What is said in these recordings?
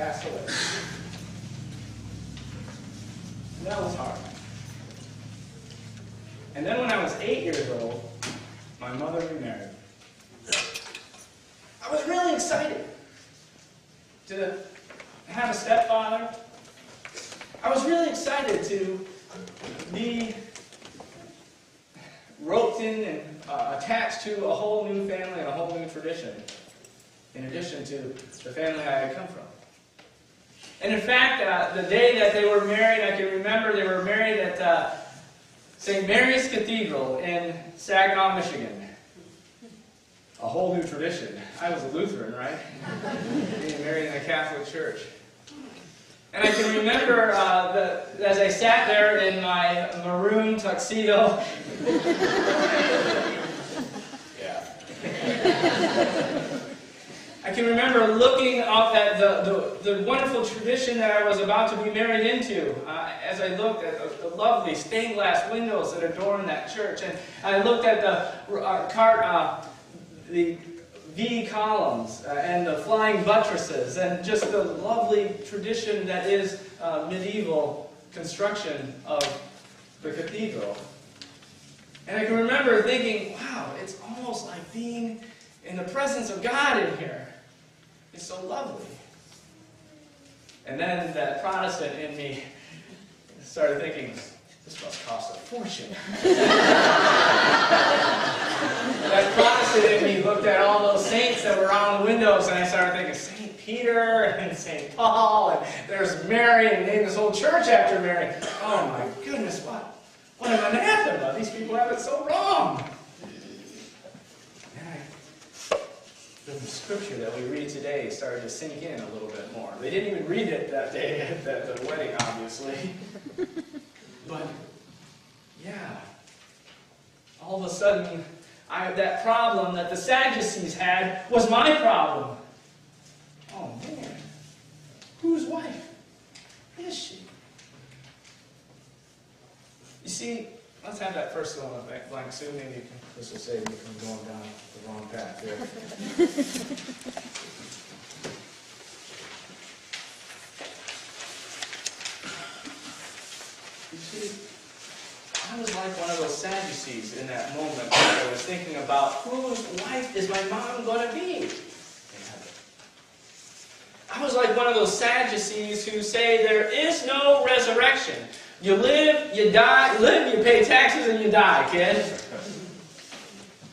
passed away. And that was hard. And then when I was 8 years old, my mother remarried. I was really excited to have a stepfather. I was really excited to be roped in and attached to a whole new family and a whole new tradition, in addition to the family I had come from. And in fact, the day that they were married, I can remember they were married at St. Mary's Cathedral in Saginaw, Michigan. A whole new tradition. I was a Lutheran, right? Being married in a Catholic church. And I can remember as I sat there in my maroon tuxedo. Yeah. I can remember looking up at the wonderful tradition that I was about to be married into as I looked at the lovely stained glass windows that adorn that church. And I looked at the V columns and the flying buttresses and just the lovely tradition that is medieval construction of the cathedral. And I can remember thinking, wow, it's almost like being in the presence of God in here. It's so lovely. And then that Protestant in me started thinking, this must cost a fortune. That Protestant in me looked at all those saints that were on the windows, and I started thinking, St. Peter and St. Paul, and there's Mary, and named this whole church after Mary. Oh my goodness, what an anathema. These people have it so wrong. The scripture that we read today started to sink in a little bit more. They didn't even read it that day at the wedding, obviously. But, yeah. All of a sudden, that problem that the Sadducees had was my problem. Oh, man. Whose wife is she? You see, let's have that first one blank soon. Maybe this will save me from going down the wrong path here. You see, I was like one of those Sadducees in that moment where I was thinking about whose wife is my mom going to be? I was like one of those Sadducees who say there is no resurrection. You live, you die, you pay taxes, and you die, kid.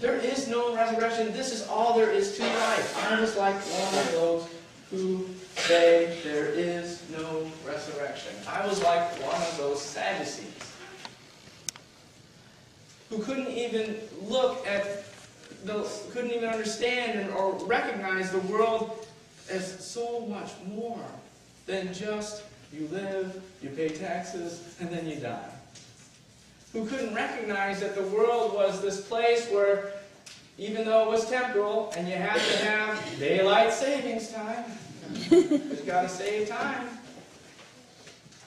There is no resurrection. This is all there is to life. I was like one of those who say there is no resurrection. I was like one of those Sadducees who couldn't even couldn't even understand or recognize the world as so much more than just you live, you pay taxes, and then you die. Who couldn't recognize that the world was this place where, even though it was temporal, and you have to have daylight savings time, you've got to save time.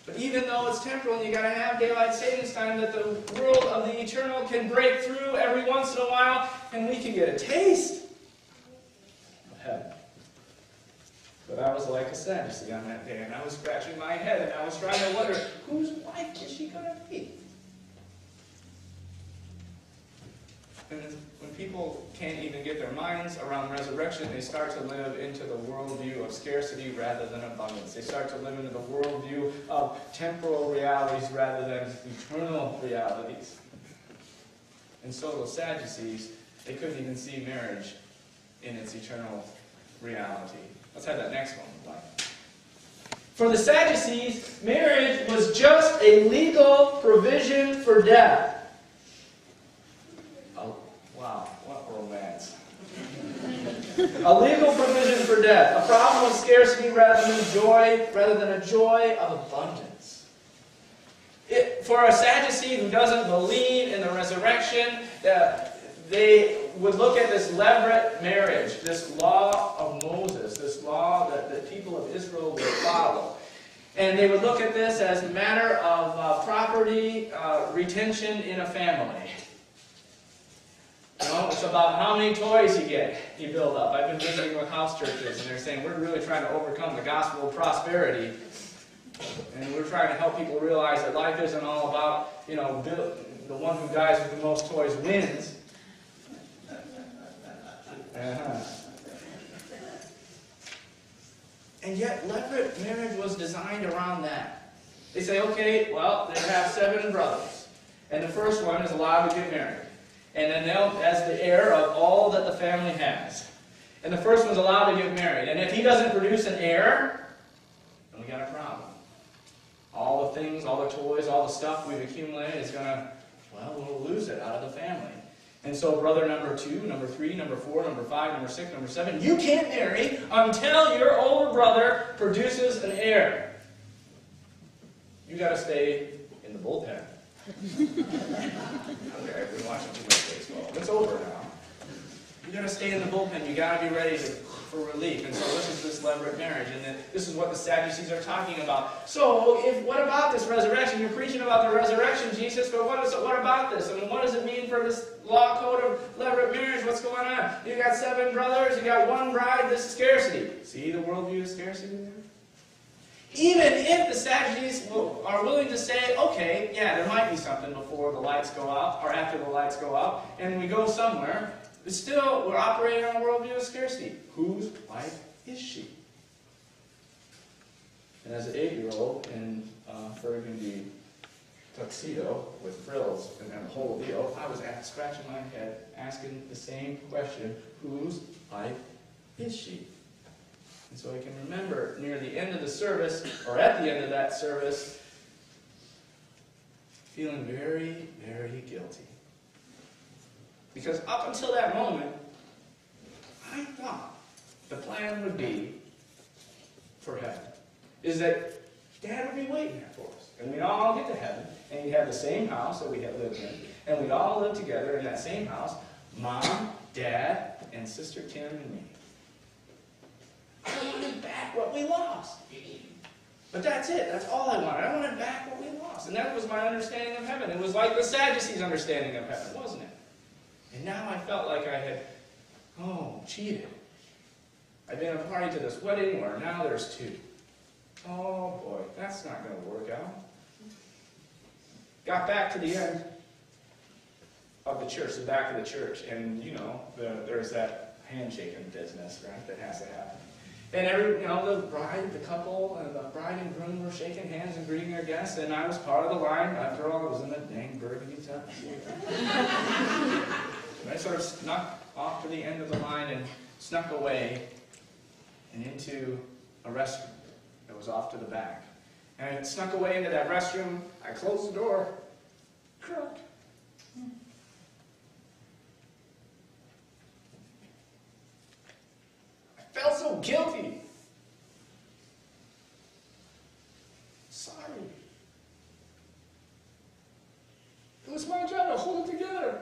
But even though it's temporal and you've got to have daylight savings time, that the world of the eternal can break through every once in a while, and we can get a taste of heaven. But I was like a Sadducee on that day, and I was scratching my head, and I was trying to wonder, whose wife is she going to be? And when people can't even get their minds around resurrection, they start to live into the worldview of scarcity rather than abundance. They start to live into the worldview of temporal realities rather than eternal realities. And so those Sadducees, they couldn't even see marriage in its eternal reality. Let's have that next one. For the Sadducees, marriage was just a legal provision for death. Oh, wow, what romance. A legal provision for death. A problem of scarcity rather than a joy of abundance. For a Sadducee who doesn't believe in the resurrection, they would look at this levirate marriage, this law of Moses, this law that the people of Israel would follow. And they would look at this as a matter of property retention in a family. No, it's about how many toys you build up. I've been visiting with house churches, and they're saying we're really trying to overcome the gospel of prosperity. And we're trying to help people realize that life isn't all about, the one who dies with the most toys wins. And yet, levirate marriage was designed around that. They say, okay, well, they have 7 brothers. And the first one is allowed to get married. And then as the heir of all that the family has. And the first one's allowed to get married. And if he doesn't produce an heir, then we got a problem. All the things, all the toys, all the stuff we've accumulated is going to, we'll lose it out of the family. And so brother number 2, number 3, number 4, number 5, number 6, number 7, you can't marry until your older brother produces an heir. You got to stay in the bullpen. Okay, we're watching too much baseball. It's over now. You got to stay in the bullpen. You got to be ready for relief. And so this is this levirate marriage, and this is what the Sadducees are talking about. So, what about this resurrection? You're preaching about the resurrection, Jesus, but what about this? I mean, what does it mean for this law code of levirate marriage? What's going on? You got 7 brothers. You got 1 bride. This is scarcity. See the worldview of scarcity there? Even if the Sadducees are willing to say, okay, yeah, there might be something before the lights go out, or after the lights go out, and we go somewhere, but still, we're operating on a worldview of scarcity. Whose wife is she? And as an 8-year-old in burgundy tuxedo with frills and the whole deal, I was scratching my head, asking the same question, whose wife is she? And so I can remember near the end of the service, or at the end of that service, feeling very, very guilty. Because up until that moment, I thought the plan would be for heaven. Is that Dad would be waiting there for us. And we'd all get to heaven, and we'd have the same house that we had lived in. And we'd all live together in that same house, Mom, Dad, and Sister Kim and me. I wanted back what we lost. But that's it. That's all I wanted. I wanted back what we lost. And that was my understanding of heaven. It was like the Sadducees' understanding of heaven, wasn't it? And now I felt like I had, cheated. I'd been a party to this wedding where now there's 2. Oh boy, that's not going to work out. Got back to the end of the church, the back of the church, and there's that handshaking business, right, that has to happen. And the bride, the couple, and the bride and groom were shaking hands and greeting their guests, and I was part of the line. After all, I was in the dang burgundy tuxedo. And I sort of snuck off to the end of the line and snuck away and into a restroom that was off to the back. And I snuck away into that restroom. I closed the door. Crooked. I felt so guilty. Sorry. It was my job to hold it together.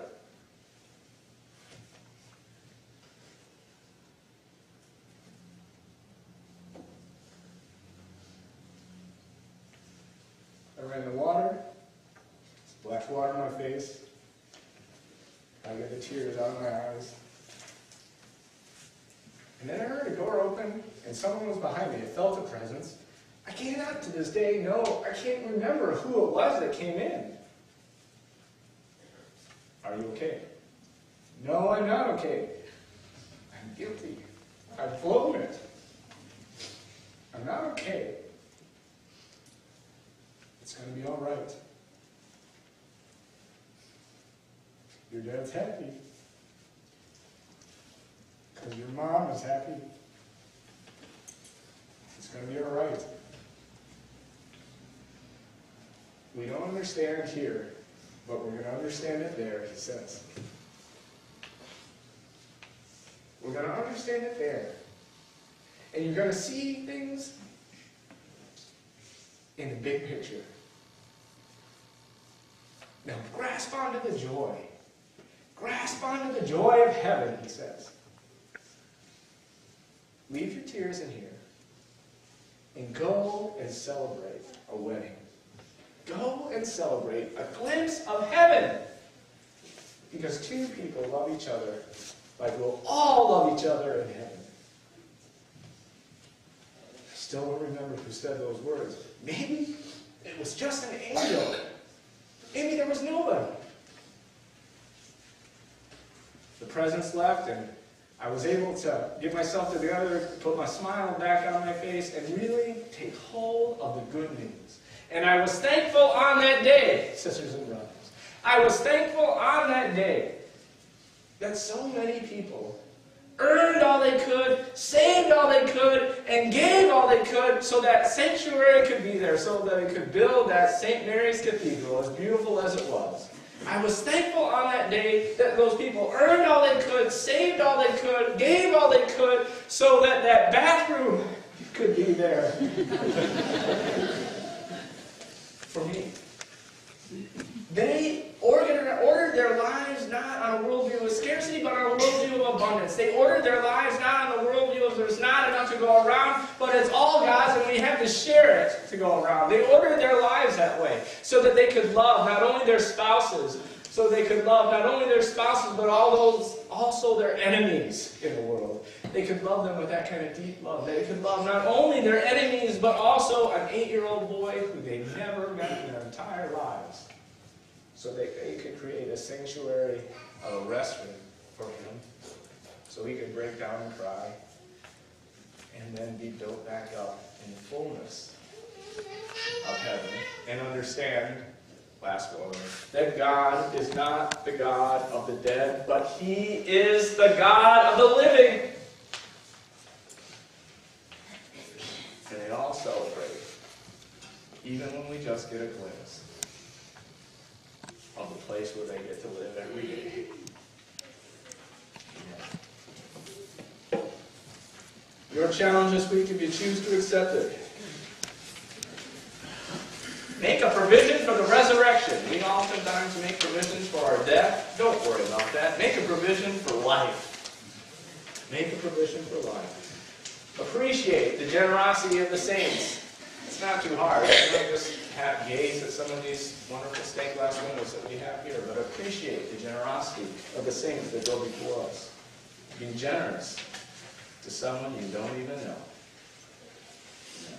I ran the water, splashed water in my face. I got the tears out of my eyes. And then I heard a door open, and someone was behind me. I felt a presence. I cannot, to this day, know, I can't remember who it was that came in. Are you okay? No, I'm not okay. I'm guilty. I've blown it. I'm not okay. It's going to be all right. Your dad's happy. Because your mom is happy. It's going to be all right. We don't understand here, but we're going to understand it there, he says. We're going to understand it there. And you're going to see things in the big picture. Now grasp onto the joy. Grasp onto the joy of heaven, he says. Leave your tears in here and go and celebrate a wedding. Go and celebrate a glimpse of heaven. Because two people love each other like we'll all love each other in heaven. I still don't remember who said those words. Maybe it was just an angel. Maybe there was nobody. The presence left, and I was able to get myself together, put my smile back on my face, and really take hold of the good news. And I was thankful on that day, sisters and brothers. I was thankful on that day that so many people earned all they could, saved all they could, and gave all they could so that sanctuary could be there, so that it could build that St. Mary's Cathedral, as beautiful as it was. I was thankful on that day that those people earned all they could, saved all they could, gave all they could, so that that bathroom could be there for me. They ordered their lives not on a worldview of scarcity, but on a worldview of abundance. They ordered their lives not on the worldview of there's not enough to go around, but it's all God's and we have to share it to go around. They ordered their lives that way so that they could love not only their spouses, but also their enemies in the world. They could love them with that kind of deep love. They could love not only their enemies, but also an 8-year-old boy who they never met in their entire lives. So they could create a sanctuary, a restroom for him, so he could break down and cry, and then be built back up in the fullness of heaven, and understand, last one, that God is not the God of the dead, but He is the God of the living. And they all celebrate, even when we just get a glimpse of the place where they get to live every day. Yeah. Your challenge this week, if you choose to accept it, make a provision for the resurrection. We oftentimes make provisions for our death. Don't worry about that. Make a provision for life. Make a provision for life. Appreciate the generosity of the saints. It's not too hard. You don't just gaze at some of these wonderful stained glass windows that we have here, but appreciate the generosity of the saints that go before us. Be generous to someone you don't even know. Yeah.